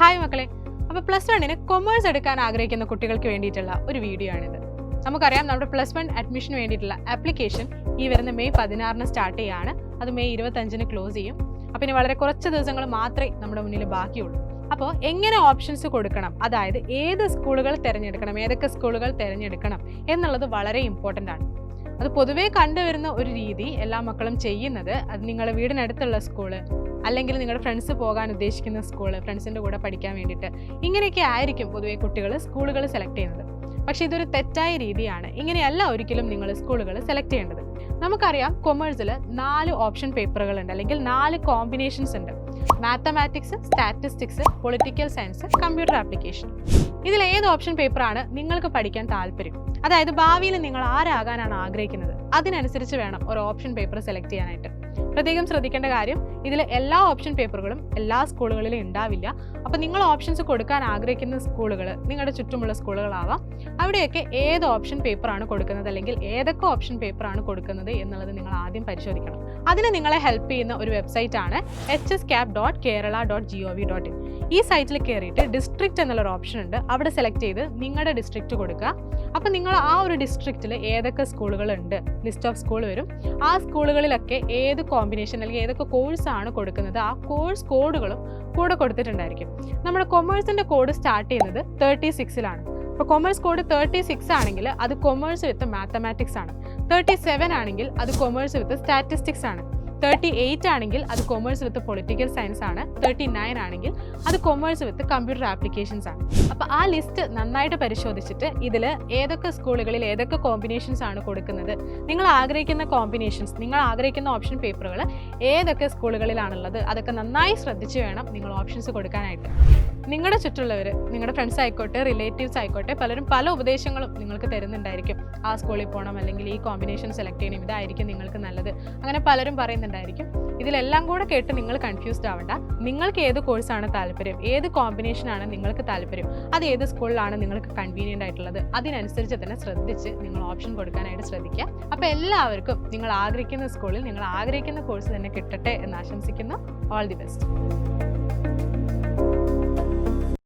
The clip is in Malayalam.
ഹായ് മക്കളെ, അപ്പോൾ +1 കൊമേഴ്സ് എടുക്കാൻ ആഗ്രഹിക്കുന്ന കുട്ടികൾക്ക് വേണ്ടിയിട്ടുള്ള ഒരു വീഡിയോ ആണിത്. നമുക്കറിയാം, നമ്മുടെ +1 അഡ്മിഷന് വേണ്ടിയിട്ടുള്ള ആപ്ലിക്കേഷൻ ഈ വരുന്ന മെയ് 16 സ്റ്റാർട്ട് ചെയ്യാണ്. അത് മെയ് 25 ക്ലോസ് ചെയ്യും. അപ്പോൾ ഇനി വളരെ കുറച്ച് ദിവസങ്ങൾ മാത്രമേ നമ്മുടെ മുന്നിൽ ബാക്കിയുള്ളൂ. അപ്പോൾ എങ്ങനെ ഓപ്ഷൻസ് കൊടുക്കണം, അതായത് ഏത് സ്കൂളുകൾ തിരഞ്ഞെടുക്കണം, ഏതൊക്കെ സ്കൂളുകൾ തിരഞ്ഞെടുക്കണം എന്നുള്ളത് വളരെ ഇമ്പോർട്ടൻ്റ് ആണ്. അത് പൊതുവേ കണ്ടുവരുന്ന ഒരു രീതി എല്ലാ മക്കളും ചെയ്യുന്നത്, അത് നിങ്ങളുടെ വീടിനടുത്തുള്ള സ്കൂള് അല്ലെങ്കിൽ നിങ്ങളുടെ ഫ്രണ്ട്സ് പോകാൻ ഉദ്ദേശിക്കുന്ന സ്കൂള്, ഫ്രണ്ട്സിൻ്റെ കൂടെ പഠിക്കാൻ വേണ്ടിയിട്ട് ഇങ്ങനെയൊക്കെ ആയിരിക്കും പൊതുവേ കുട്ടികൾ സ്കൂളുകൾ സെലക്ട് ചെയ്യുന്നത്. പക്ഷേ ഇതൊരു തെറ്റായ രീതിയാണ്. ഇങ്ങനെയല്ല ഒരിക്കലും നിങ്ങൾ സ്കൂളുകൾ സെലക്ട് ചെയ്യേണ്ടത്. നമുക്കറിയാം, കൊമേഴ്സിൽ 4 ഓപ്ഷൻ പേപ്പറുകളുണ്ട്, അല്ലെങ്കിൽ 4 കോമ്പിനേഷൻസ് ഉണ്ട്. Mathematics, statistics, political science, computer application. ഇതിൽ ഏത് ഓപ്ഷൻ പേപ്പറാണ് നിങ്ങൾക്ക് പഠിക്കാൻ താല്പര്യം, അതായത് ഭാവിയിൽ നിങ്ങൾ ആരാകാനാണ് ആഗ്രഹിക്കുന്നത്, അതിനനുസരിച്ച് വേണം ഒരു ഓപ്ഷൻ പേപ്പർ സെലക്ട് ചെയ്യാനായിട്ട്. പ്രത്യേകം ശ്രദ്ധിക്കേണ്ട കാര്യം, ഇതിൽ എല്ലാ ഓപ്ഷൻ പേപ്പറുകളും എല്ലാ സ്കൂളുകളിലും ഉണ്ടാവില്ല. അപ്പോൾ നിങ്ങൾ ഓപ്ഷൻസ് കൊടുക്കാൻ ആഗ്രഹിക്കുന്ന സ്കൂളുകൾ നിങ്ങളുടെ ചുറ്റുമുള്ള സ്കൂളുകളാവാം. അവിടെയൊക്കെ ഏത് ഓപ്ഷൻ പേപ്പറാണ് കൊടുക്കുന്നത്, അല്ലെങ്കിൽ ഏതൊക്കെ ഓപ്ഷൻ പേപ്പറാണ് കൊടുക്കുന്നത് എന്നുള്ളത് നിങ്ങൾ ആദ്യം പരിശോധിക്കണം. അതിന് നിങ്ങളെ ഹെൽപ്പ് ചെയ്യുന്ന ഒരു വെബ്സൈറ്റ് ആണ് hscap.kerala.gov.in. ഈ സൈറ്റിൽ കയറിയിട്ട് ഡിസ്ട്രിക്റ്റ് എന്നുള്ളൊരു ഓപ്ഷൻ ഉണ്ട്. അവിടെ സെലക്ട് ചെയ്ത് നിങ്ങളുടെ ഡിസ്ട്രിക്റ്റ് കൊടുക്കുക. അപ്പോൾ നിങ്ങൾ ആ ഒരു ഡിസ്ട്രിക്റ്റിൽ ഏതൊക്കെ സ്കൂളുകളുണ്ട്, ലിസ്റ്റ് ഓഫ് സ്കൂൾ വരും. ആ സ്കൂളുകളിലൊക്കെ ഏത് കോമ്പിനേഷൻ അല്ലെങ്കിൽ ഏതൊക്കെ കോഴ്സാണ് കൊടുക്കുന്നത്, ആ കോഴ്സ് കോഡുകളും കൂടെ കൊടുത്തിട്ടുണ്ടായിരിക്കും. നമ്മുടെ കൊമേഴ്സിൻ്റെ കോഡ് സ്റ്റാർട്ട് ചെയ്യുന്നത് 36-ലാണ്. അപ്പോൾ കൊമേഴ്സ് കോഡ് 36 ആണെങ്കിൽ അത് കൊമേഴ്സ് വിത്ത് മാത്തമാറ്റിക്സ് ആണ്. 37 ആണെങ്കിൽ അത് കൊമേഴ്സ് വിത്ത് സ്റ്റാറ്റിസ്റ്റിക്സ് ആണ്. 38 ആണെങ്കിൽ അത് കൊമേഴ്സ് വിത്ത് പൊളിറ്റിക്കൽ സയൻസ് ആണ്. 39 ആണെങ്കിൽ അത് കൊമേഴ്സ് വിത്ത് കമ്പ്യൂട്ടർ ആപ്ലിക്കേഷൻസ് ആണ്. അപ്പോൾ ആ ലിസ്റ്റ് നന്നായിട്ട് പരിശോധിച്ചിട്ട് ഇതിൽ ഏതൊക്കെ സ്കൂളുകളിൽ ഏതൊക്കെ കോമ്പിനേഷൻസ് ആണ് കൊടുക്കുന്നത്, നിങ്ങൾ ആഗ്രഹിക്കുന്ന കോമ്പിനേഷൻസ്, നിങ്ങൾ ആഗ്രഹിക്കുന്ന ഓപ്ഷൻ പേപ്പറുകൾ ഏതൊക്കെ സ്കൂളുകളിലാണുള്ളത്, അതൊക്കെ നന്നായി ശ്രദ്ധിച്ച് വേണം നിങ്ങൾ ഓപ്ഷൻസ് കൊടുക്കാനായിട്ട്. നിങ്ങളുടെ ചുറ്റുള്ളവർ, നിങ്ങളുടെ ഫ്രണ്ട്സ് ആയിക്കോട്ടെ, റിലേറ്റീവ്സ് ആയിക്കോട്ടെ, പലരും പല ഉപദേശങ്ങളും നിങ്ങൾക്ക് തരുന്നുണ്ടായിരിക്കും. ആ സ്കൂളിൽ പോകണം, അല്ലെങ്കിൽ ഈ കോമ്പിനേഷൻ സെലക്ട് ചെയ്യണം, ഇതായിരിക്കും നിങ്ങൾക്ക് നല്ലത്, അങ്ങനെ പലരും പറയുന്നുണ്ടായിരിക്കും. ഇതിലെല്ലാം കൂടെ കേട്ട് നിങ്ങൾ കൺഫ്യൂസ്ഡ് ആവണ്ട. നിങ്ങൾക്ക് ഏത് കോഴ്സാണ് താല്പര്യം, ഏത് കോമ്പിനേഷനാണ് നിങ്ങൾക്ക് താല്പര്യം, അത് ഏത് സ്കൂളിലാണ് നിങ്ങൾക്ക് കൺവീനിയൻ്റ് ആയിട്ടുള്ളത്, അതിനനുസരിച്ച് തന്നെ ശ്രദ്ധിച്ച് നിങ്ങൾ ഓപ്ഷൻ കൊടുക്കാനായിട്ട് ശ്രദ്ധിക്കുക. അപ്പോൾ എല്ലാവർക്കും നിങ്ങൾ ആഗ്രഹിക്കുന്ന സ്കൂളിൽ നിങ്ങൾ ആഗ്രഹിക്കുന്ന കോഴ്സ് തന്നെ കിട്ടട്ടെ എന്ന് ആശംസിക്കുന്നു. All the best.